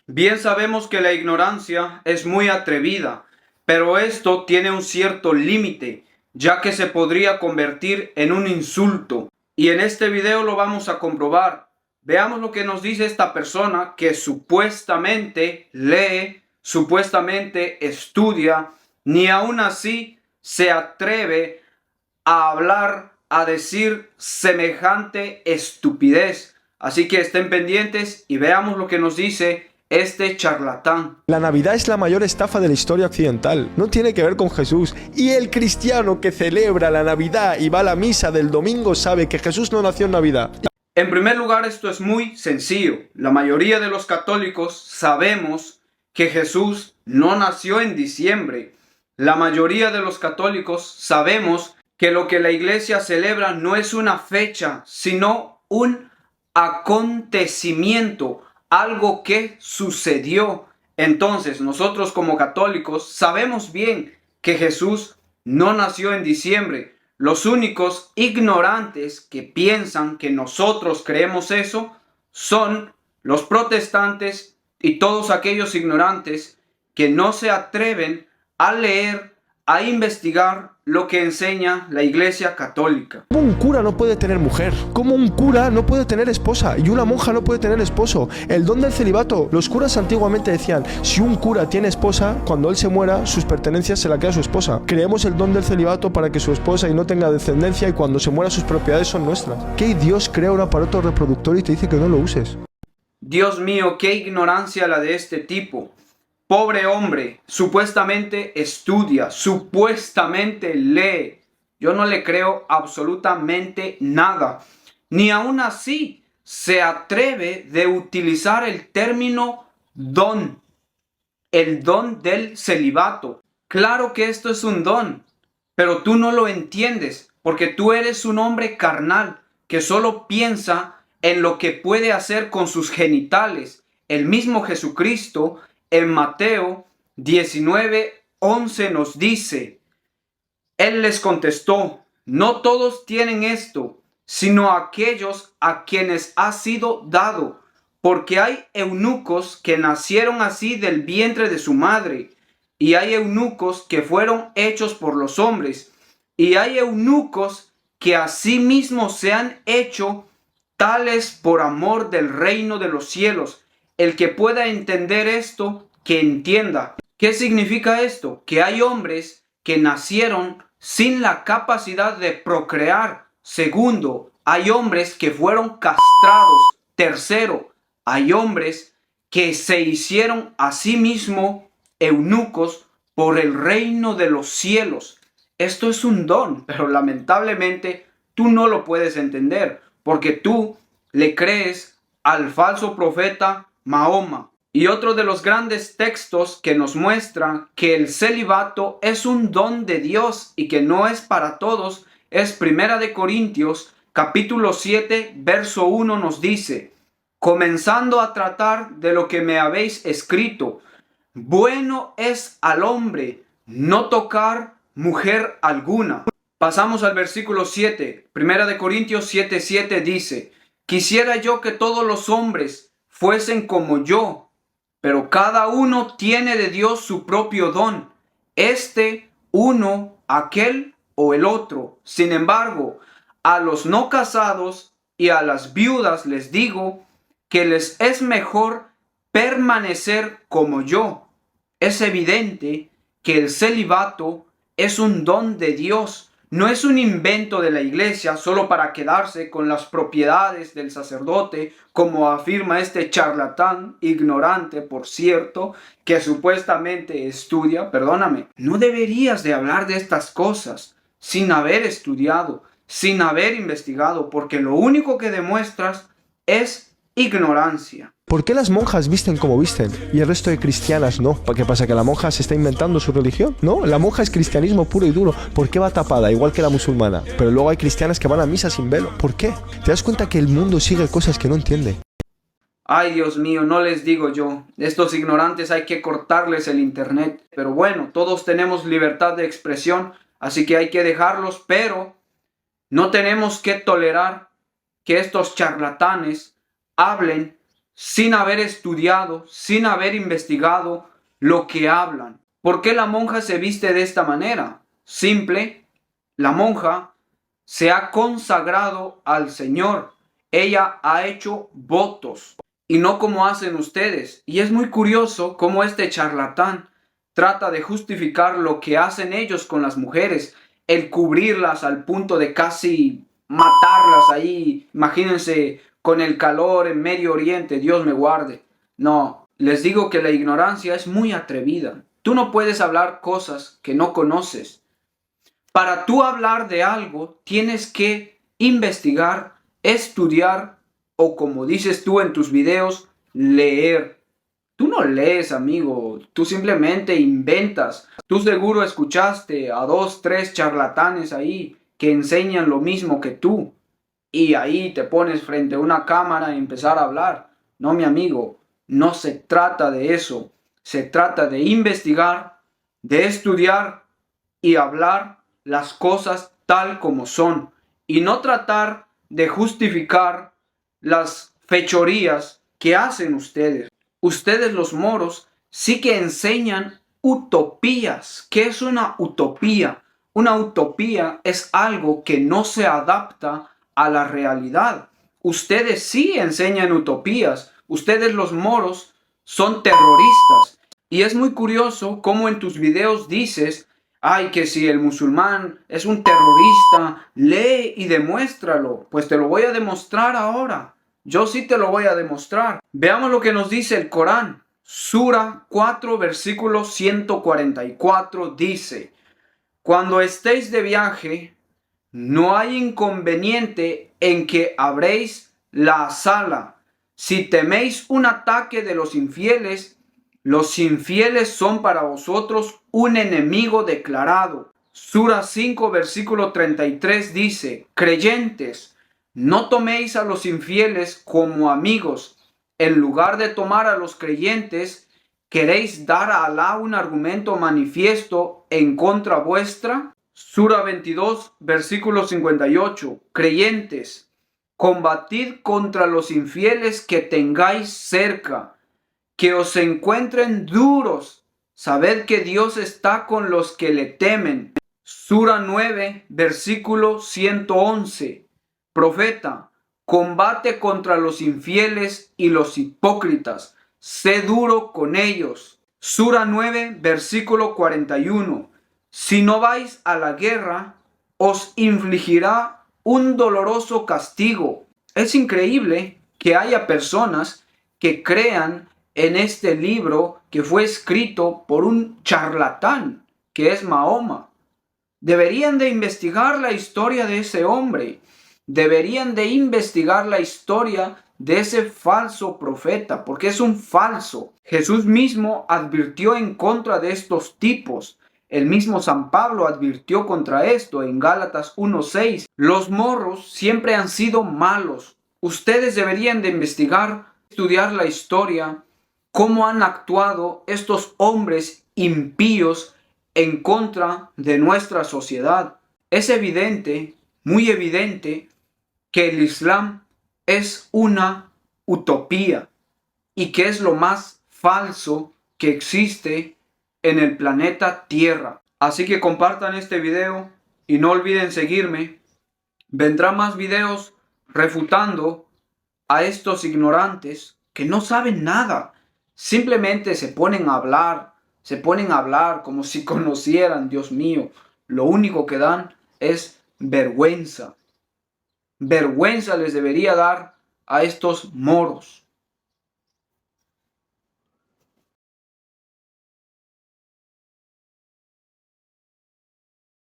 Bien sabemos que la ignorancia es muy atrevida, pero esto tiene un cierto límite, ya que se podría convertir en un insulto. Y en este video lo vamos a comprobar. Veamos lo que nos dice esta persona que supuestamente lee, supuestamente estudia, ni aún así se atreve a hablar, a decir semejante estupidez. Así que estén pendientes y veamos lo que nos dice este charlatán. La Navidad es la mayor estafa de la historia occidental. No tiene que ver con Jesús. Y el cristiano que celebra la Navidad y va a la misa del domingo sabe que Jesús no nació en Navidad. En primer lugar, esto es muy sencillo. La mayoría de los católicos sabemos que Jesús no nació en diciembre. La mayoría de los católicos sabemos que lo que la iglesia celebra no es una fecha, sino un acontecimiento, algo que sucedió. Entonces, nosotros como católicos sabemos bien que Jesús no nació en diciembre. Los únicos ignorantes que piensan que nosotros creemos eso son los protestantes y todos aquellos ignorantes que no se atreven a leer, a investigar lo que enseña la Iglesia Católica. ¿Cómo un cura no puede tener mujer? ¿Cómo un cura no puede tener esposa? Y una monja no puede tener esposo. El don del celibato. Los curas antiguamente decían, si un cura tiene esposa, cuando él se muera, sus pertenencias se la queda su esposa. Creemos el don del celibato para que su esposa y no tenga descendencia y cuando se muera sus propiedades son nuestras. ¿Qué Dios crea un aparato reproductor y te dice que no lo uses? Dios mío, qué ignorancia la de este tipo. Pobre hombre, supuestamente estudia, supuestamente lee. Yo no le creo absolutamente nada. Ni aún así se atreve de utilizar el término don, el don del celibato. Claro que esto es un don, pero tú no lo entiendes porque tú eres un hombre carnal que solo piensa en lo que puede hacer con sus genitales. El mismo Jesucristo en Mateo 19:11 nos dice, Él les contestó, no todos tienen esto, sino aquellos a quienes ha sido dado, porque hay eunucos que nacieron así del vientre de su madre, y hay eunucos que fueron hechos por los hombres, y hay eunucos que asimismo se han hecho tales por amor del reino de los cielos. El que pueda entender esto, que entienda. ¿Qué significa esto? Que hay hombres que nacieron sin la capacidad de procrear. Segundo, hay hombres que fueron castrados. Tercero, hay hombres que se hicieron a sí mismos eunucos por el reino de los cielos. Esto es un don, pero lamentablemente tú no lo puedes entender porque tú le crees al falso profeta Mahoma. Y otro de los grandes textos que nos muestra que el celibato es un don de Dios y que no es para todos es Primera de Corintios capítulo 7 verso 1 nos dice, comenzando a tratar de lo que me habéis escrito, bueno es al hombre no tocar mujer alguna. Pasamos al versículo 7. Primera de Corintios 7:7 dice, quisiera yo que todos los hombres fuesen como yo, pero cada uno tiene de Dios su propio don. Uno, aquel o el otro. Sin embargo, a los no casados y a las viudas les digo que les es mejor permanecer como yo. Es evidente que el celibato es un don de Dios. No es un invento de la iglesia solo para quedarse con las propiedades del sacerdote, como afirma este charlatán, ignorante, por cierto, que supuestamente estudia. Perdóname, no deberías de hablar de estas cosas sin haber estudiado, sin haber investigado, porque lo único que demuestras es ignorancia. ¿Por qué las monjas visten como visten y el resto de cristianas no? ¿Qué pasa? ¿Que la monja se está inventando su religión? No, la monja es cristianismo puro y duro. ¿Por qué va tapada? Igual que la musulmana. Pero luego hay cristianas que van a misa sin velo. ¿Por qué? ¿Te das cuenta que el mundo sigue cosas que no entiende? Ay, Dios mío, no les digo yo. Estos ignorantes hay que cortarles el internet. Pero bueno, todos tenemos libertad de expresión, así que hay que dejarlos, pero no tenemos que tolerar que estos charlatanes hablen sin haber estudiado, sin haber investigado lo que hablan. ¿Por qué la monja se viste de esta manera? Simple, la monja se ha consagrado al Señor. Ella ha hecho votos y no como hacen ustedes. Y es muy curioso cómo este charlatán trata de justificar lo que hacen ellos con las mujeres, el cubrirlas al punto de casi matarlas ahí. Imagínense con el calor en Medio Oriente, Dios me guarde. No, les digo que la ignorancia es muy atrevida. Tú no puedes hablar cosas que no conoces. Para tú hablar de algo, tienes que investigar, estudiar o, como dices tú en tus videos, leer. Tú no lees, amigo, tú simplemente inventas. Tú seguro escuchaste a 2, 3 charlatanes ahí que enseñan lo mismo que tú. Y ahí te pones frente a una cámara y empezar a hablar. No, mi amigo, no se trata de eso. Se trata de investigar, de estudiar y hablar las cosas tal como son. Y no tratar de justificar las fechorías que hacen ustedes. Ustedes los moros sí que enseñan utopías. ¿Qué es una utopía? Una utopía es algo que no se adapta a la realidad. Ustedes sí enseñan utopías. Ustedes los moros son terroristas. Y es muy curioso cómo en tus videos dices, ay, que si el musulmán es un terrorista, lee y demuéstralo. Pues te lo voy a demostrar ahora. Yo sí te lo voy a demostrar. Veamos lo que nos dice el Corán. Sura 4, versículo 144 dice, cuando estéis de viaje, no hay inconveniente en que abréis la sala. Si teméis un ataque de los infieles son para vosotros un enemigo declarado. Sura 5, versículo 33 dice, creyentes, no toméis a los infieles como amigos. En lugar de tomar a los creyentes, ¿queréis dar a Alá un argumento manifiesto en contra vuestra? Sura 22, versículo 58. Creyentes, combatid contra los infieles que tengáis cerca, que os encuentren duros. Sabed que Dios está con los que le temen. Sura 9, versículo 111. Profeta, combate contra los infieles y los hipócritas. Sé duro con ellos. Sura 9, versículo 41. Si no vais a la guerra, os infligirá un doloroso castigo. Es increíble que haya personas que crean en este libro que fue escrito por un charlatán, que es Mahoma. Deberían de investigar la historia de ese hombre. Deberían de investigar la historia de ese falso profeta, porque es un falso. Jesús mismo advirtió en contra de estos tipos. El mismo San Pablo advirtió contra esto en Gálatas 1:6. Los morros siempre han sido malos. Ustedes deberían de investigar, estudiar la historia, cómo han actuado estos hombres impíos en contra de nuestra sociedad. Es evidente, muy evidente, que el Islam es una utopía y que es lo más falso que existe en el planeta Tierra. Así que compartan este video y no olviden seguirme. Vendrán más videos refutando a estos ignorantes que no saben nada. Simplemente se ponen a hablar como si conocieran, Dios mío. Lo único que dan es vergüenza. Vergüenza les debería dar a estos moros.